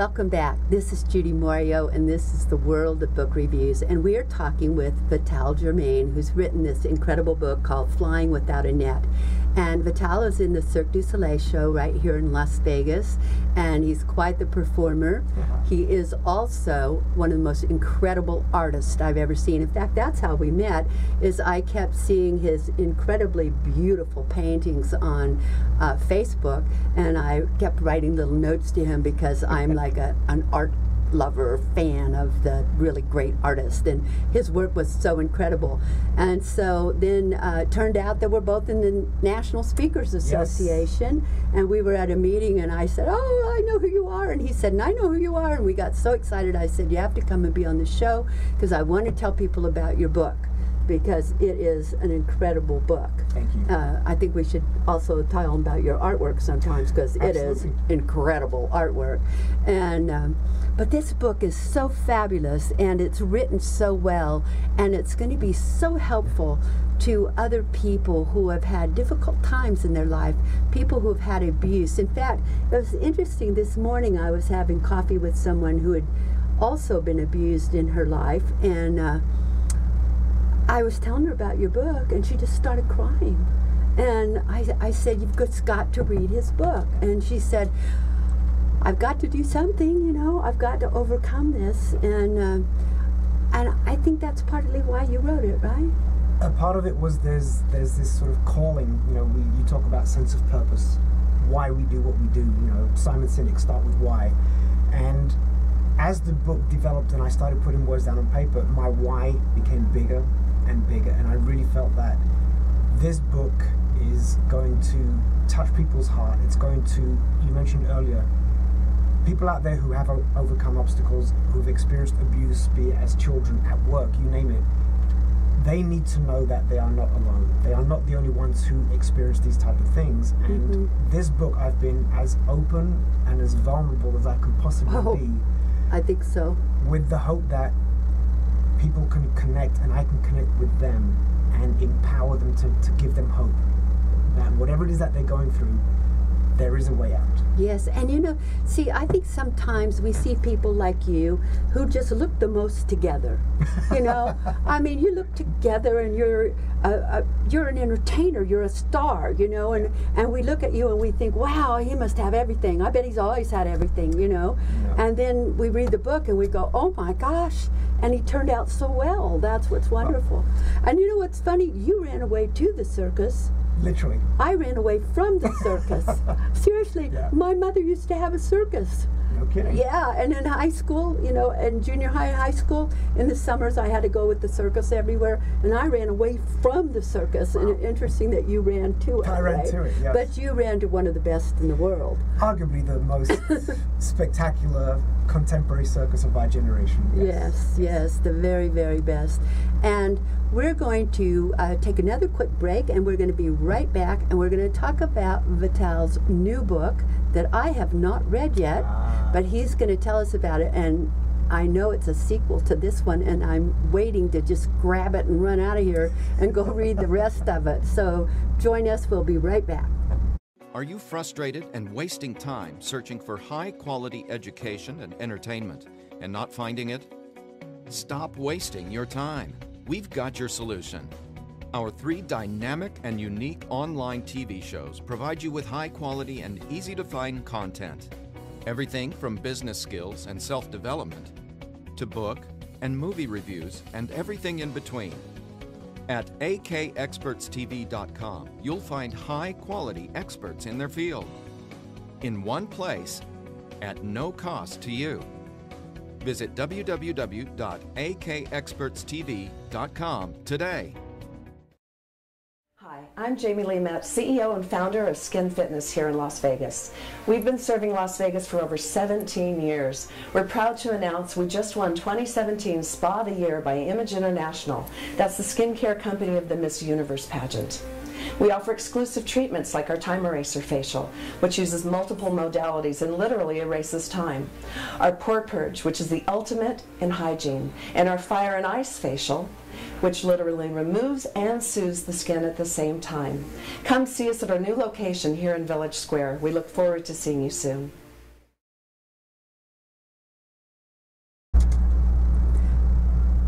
Welcome back. This is Judy Morio, and this is the World of Book Reviews. And we are talking with Vital Germain, who's written this incredible book called Flying Without a Net. And Vital is in the Cirque du Soleil show right here in Las Vegas, and he's quite the performer. He is also one of the most incredible artists I've ever seen. In fact, that's how we met, is I kept seeing his incredibly beautiful paintings on Facebook, and I kept writing little notes to him because I'm like an art lover, fan of the really great artist, and his work was so incredible. And so then it turned out that we're both in the National Speakers Association. Yes. And we were at a meeting, and I said, "Oh, I know who you are," and he said, "And I know who you are," and we got so excited. I said, "You have to come and be on the show because I want to tell people about your book, because it is an incredible book." Thank you. I think we should also tell them about your artwork sometimes, because it is incredible artwork. And but this book is so fabulous, and it's written so well, and it's going to be so helpful to other people who have had difficult times in their life, people who have had abuse. In fact, it was interesting, this morning I was having coffee with someone who had also been abused in her life, and I was telling her about your book, and she just started crying. And I said, "You've just got to read his book." And she said, "I've got to do something, you know, I've got to overcome this." And I think that's partly why you wrote it, right? A part of it was there's this sort of calling, you know, you talk about sense of purpose, why we do what we do, you know, Simon Sinek, start with why. And as the book developed and I started putting words down on paper, my why became bigger and bigger, and I really felt that this book is going to touch people's heart. It's going to, you mentioned earlier, people out there who have overcome obstacles, who've experienced abuse, be it as children, at work, you name it. They need to know that they are not alone. They are not the only ones who experience these type of things. And this book, I've been as open and as vulnerable as I can possibly be. I think so. With the hope that people can connect, and I can connect with them and empower them to give them hope that whatever it is that they're going through, there is a way out. Yes, and you know, see, I think sometimes we see people like you who just look the most together. You know, I mean, you look together, and you're an entertainer, you're a star, you know, and we look at you and we think, wow, he must have everything. I bet he's always had everything, you know. Yeah. And then we read the book and we go, oh my gosh, and he turned out so well. That's what's wonderful. And you know what's funny? You ran away to the circus. Literally. I ran away from the circus. Seriously, my mother used to have a circus. No kidding. Yeah, and in high school, you know, in junior high and high school, in the summers I had to go with the circus everywhere, and I ran away from the circus. Wow. And interesting that you ran to it. I ran to it, yes. But you ran to one of the best in the world. Arguably the most spectacular contemporary circus of our generation. Yes, yes, the very, very best. And we're going to take another quick break, and we're going to be right back, and we're going to talk about Vital's new book that I have not read yet, but he's going to tell us about it. And I know it's a sequel to this one, and I'm waiting to just grab it and run out of here and go read the rest of it. So join us. We'll be right back. Are you frustrated and wasting time searching for high-quality education and entertainment and not finding it? Stop wasting your time. We've got your solution. Our 3 dynamic and unique online TV shows provide you with high-quality and easy-to-find content. Everything from business skills and self-development to book and movie reviews and everything in between. At akexpertstv.com, you'll find high-quality experts in their field in one place at no cost to you. Visit www.akexpertstv.com today. Hi, I'm Jamie Lee Metz, CEO and founder of Skin Fitness here in Las Vegas. We've been serving Las Vegas for over 17 years. We're proud to announce we just won 2017 Spa of the Year by Image International. That's the skincare company of the Miss Universe pageant. We offer exclusive treatments like our Time Eraser facial, which uses multiple modalities and literally erases time. Our Pore Purge, which is the ultimate in hygiene, and our Fire and Ice facial, which literally removes and soothes the skin at the same time. Come see us at our new location here in Village Square. We look forward to seeing you soon.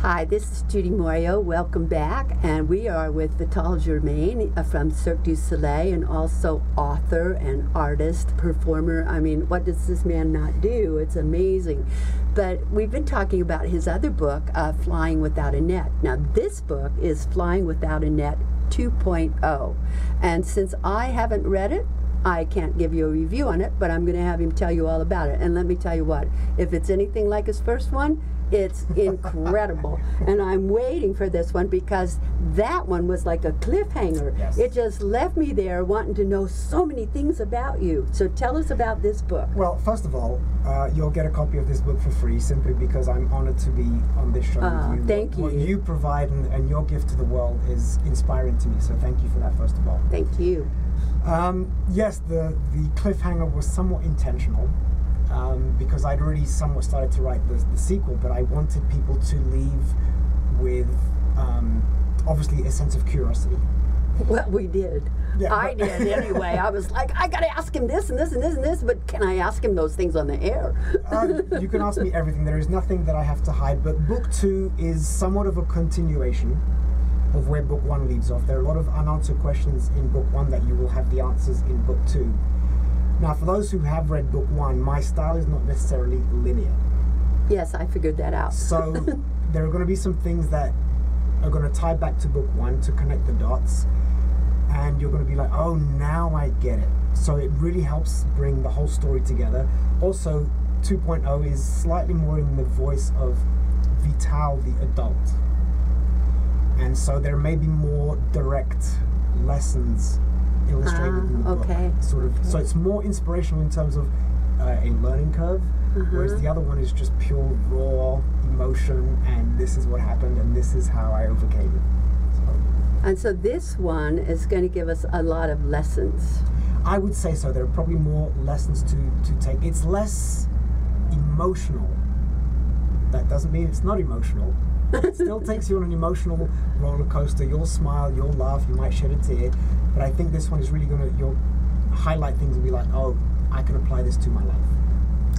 Hi, this is Judy Morio. Welcome back. And we are with Vital Germain from Cirque du Soleil, and also author and artist, performer. I mean, what does this man not do? It's amazing. But we've been talking about his other book, Flying Without a Net. Now, this book is Flying Without a Net 2.0. And since I haven't read it, I can't give you a review on it, but I'm going to have him tell you all about it. And let me tell you what, if it's anything like his first one, it's incredible. And I'm waiting for this one because that one was like a cliffhanger. Yes. It just left me there wanting to know so many things about you. So tell us about this book. Well, first of all, you'll get a copy of this book for free simply because I'm honored to be on this show with you. Thank you. What you provide and your gift to the world is inspiring to me, so thank you for that, first of all. Thank you. Yes, the cliffhanger was somewhat intentional. Because I'd already somewhat started to write the sequel, but I wanted people to leave with obviously a sense of curiosity. Well, we did. Yeah, I did anyway. I was like, I got to ask him this and this and this and this, but can I ask him those things on the air? You can ask me everything. There is nothing that I have to hide, but book 2 is somewhat of a continuation of where book 1 leaves off. There are a lot of unanswered questions in book 1 that you will have the answers in book 2. Now, for those who have read book 1, my style is not necessarily linear. Yes, I figured that out. So there are going to be some things that are going to tie back to book 1 to connect the dots, and you're going to be like, oh, now I get it. So it really helps bring the whole story together. Also, 2.0 is slightly more in the voice of Vital, the adult. And so there may be more direct lessons illustrated in the book. Sort of, so it's more inspirational in terms of a learning curve, whereas the other one is just pure raw emotion, and this is what happened and this is how I overcame it. So, and so this one is going to give us a lot of lessons. I would say so. There are probably more lessons to take. It's less emotional. That doesn't mean it's not emotional. It still takes you on an emotional roller coaster. You'll smile, you'll laugh, you might shed a tear, but I think this one is really you'll highlight things and be like, oh, I can apply this to my life.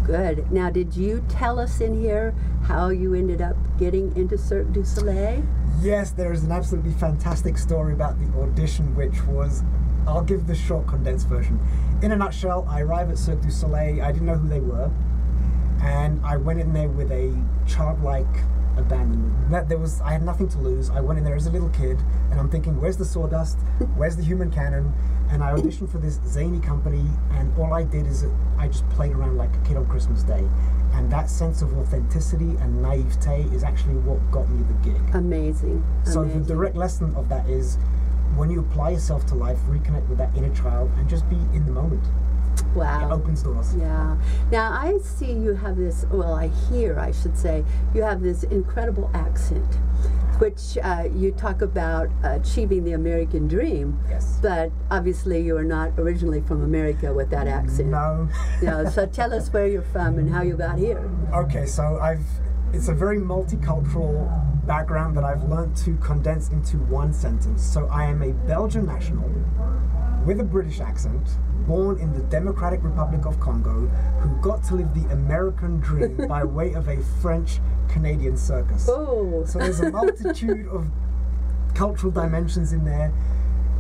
Good. Now, did you tell us in here how you ended up getting into Cirque du Soleil? Yes, there is an absolutely fantastic story about the audition, which was, I'll give the short condensed version. In a nutshell, I arrived at Cirque du Soleil, I didn't know who they were, and I went in there with a childlike abandonment. I had nothing to lose. I went in there as a little kid, and I'm thinking, where's the sawdust? Where's the human cannon? And I auditioned for this zany company, and all I did is I just played around like a kid on Christmas Day. And that sense of authenticity and naivete is actually what got me the gig. Amazing. So the direct lesson of that is, when you apply yourself to life, reconnect with that inner child and just be in the moment. Wow. It opens doors. Yeah. Now, I see you have this, well, I hear, I should say, you have this incredible accent, which you talk about achieving the American dream. Yes. But obviously you are not originally from America with that accent. No. No. So tell us where you're from and how you got here. Okay, so it's a very multicultural background that I've learned to condense into one sentence. So I am a Belgian national with a British accent, born in the Democratic Republic of Congo, who got to live the American dream by way of a French-Canadian circus. Oh. So there's a multitude of cultural dimensions in there.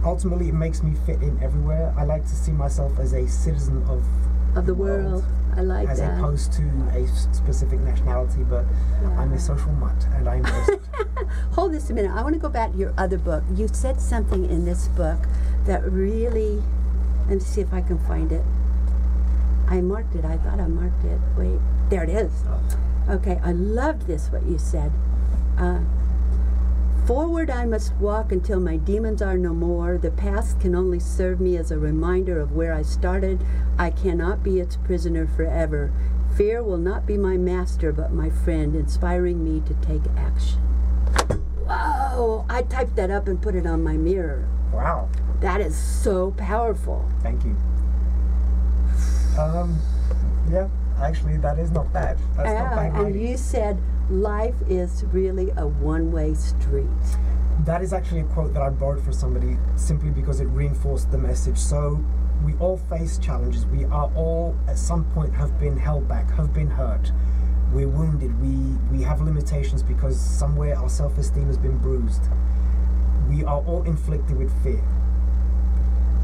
Ultimately, it makes me fit in everywhere. I like to see myself as a citizen of the world. I like as that. As opposed to a specific nationality, but I'm a social mutt, and I embrace it. Hold this a minute. I want to go back to your other book. You said something in this book that really, let me see if I can find it. I marked it. I thought I marked it. Wait, there it is. Okay, I loved this, what you said. Forward I must walk until my demons are no more. The past can only serve me as a reminder of where I started. I cannot be its prisoner forever. Fear will not be my master, but my friend, inspiring me to take action. Whoa! I typed that up and put it on my mirror. Wow. That is so powerful. Thank you. Yeah, actually, that is not bad. That's not bad. And you said life is really a one-way street. That is actually a quote that I borrowed from somebody simply because it reinforced the message. So we all face challenges. We are all, at some point, have been held back, have been hurt. we're wounded, we have limitations because somewhere our self-esteem has been bruised. We are all inflicted with fear.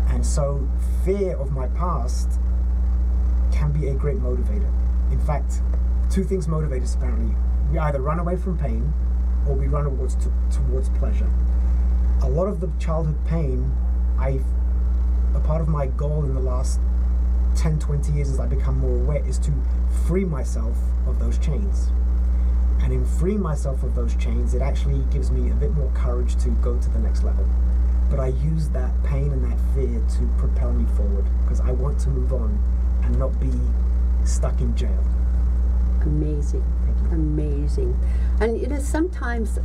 And so fear of my past can be a great motivator. In fact, two things motivate us apparently. We either run away from pain or we run towards pleasure. A lot of the childhood pain, a part of my goal in the last 10, 20 years as I become more aware is to free myself of those chains. And in freeing myself of those chains, it actually gives me a bit more courage to go to the next level. But I use that pain and that fear to propel me forward because I want to move on and not be stuck in jail. Amazing. Thank you. Amazing. And you know, sometimes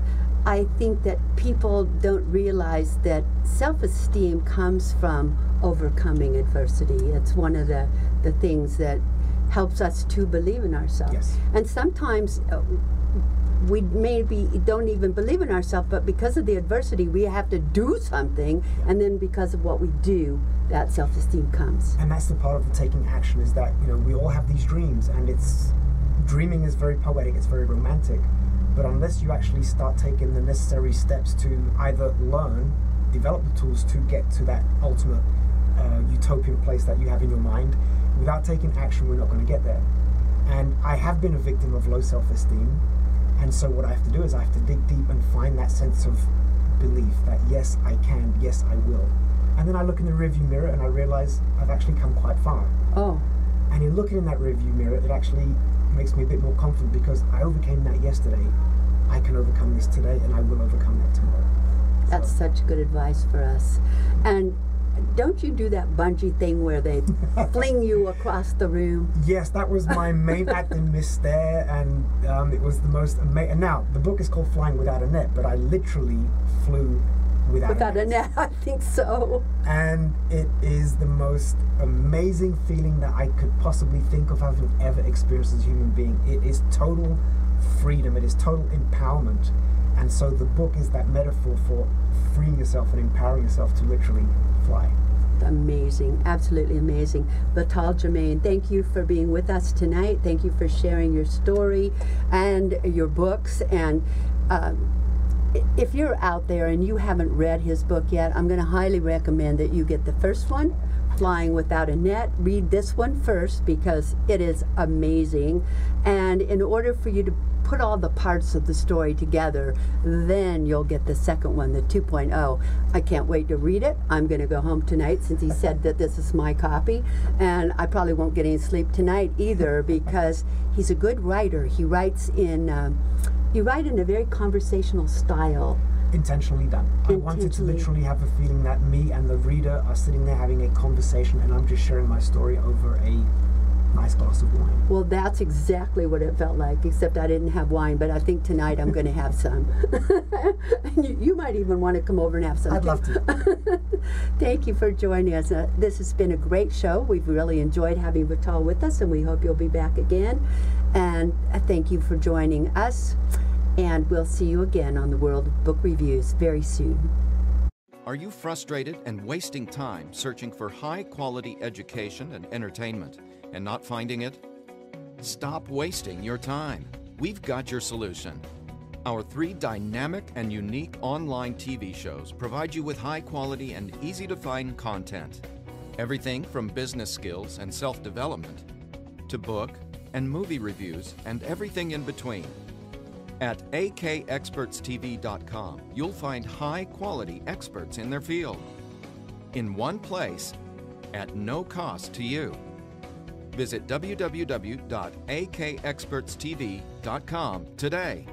I think that people don't realize that self-esteem comes from overcoming adversity. It's one of the things that helps us to believe in ourselves. Yes. And sometimes we maybe don't even believe in ourselves, but because of the adversity, we have to do something, and then because of what we do, that self-esteem comes. And that's the part of the taking action, is that, you know, we all have these dreams, and dreaming is very poetic, it's very romantic, but unless you actually start taking the necessary steps to either learn, develop the tools to get to that ultimate utopian place that you have in your mind, without taking action, we're not going to get there. And I have been a victim of low self-esteem, and so what I have to do is I have to dig deep and find that sense of belief that yes, I can, yes, I will. And then I look in the rearview mirror and I realize I've actually come quite far. Oh. And in looking in that rearview mirror, it actually makes me a bit more confident because I overcame that yesterday. I can overcome this today, and I will overcome that tomorrow. That's such good advice for us. And don't you do that bungee thing where they fling you across the room? Yes, that was my main acting miss there, and it was the most amazing. Now, the book is called Flying Without a Net, but I literally flew without a net. I think so. And it is the most amazing feeling that I could possibly think of having ever experienced as a human being. It is total freedom, it is total empowerment. And so the book is that metaphor for freeing yourself and empowering yourself to literally fly. Amazing, absolutely amazing. Vital Germain, thank you for being with us tonight. Thank you for sharing your story and your books. And if you're out there and you haven't read his book yet, I'm going to highly recommend that you get the first one, Flying Without a Net. Read this one first because it is amazing. And in order for you to put all the parts of the story together, then you'll get the second one, the 2.0. I can't wait to read it. I'm going to go home tonight since he said that this is my copy, and I probably won't get any sleep tonight either because he's a good writer. He writes in a very conversational style. Intentionally done. I wanted to literally have a feeling that me and the reader are sitting there having a conversation, and I'm just sharing my story over a nice glass of wine. Well, that's exactly what it felt like, except I didn't have wine, but I think tonight I'm going to have some. you might even want to come over and have some. I'd love to. Thank you for joining us. This has been a great show. We've really enjoyed having Vital with us, and we hope you'll be back again. And thank you for joining us. And we'll see you again on the World of Book Reviews very soon. Are you frustrated and wasting time searching for high-quality education and entertainment and not finding it? Stop wasting your time. We've got your solution. Our 3 dynamic and unique online TV shows provide you with high-quality and easy-to-find content. Everything from business skills and self-development to book and movie reviews and everything in between. At akexpertstv.com, you'll find high-quality experts in their field, in one place, at no cost to you. Visit www.akexpertstv.com today.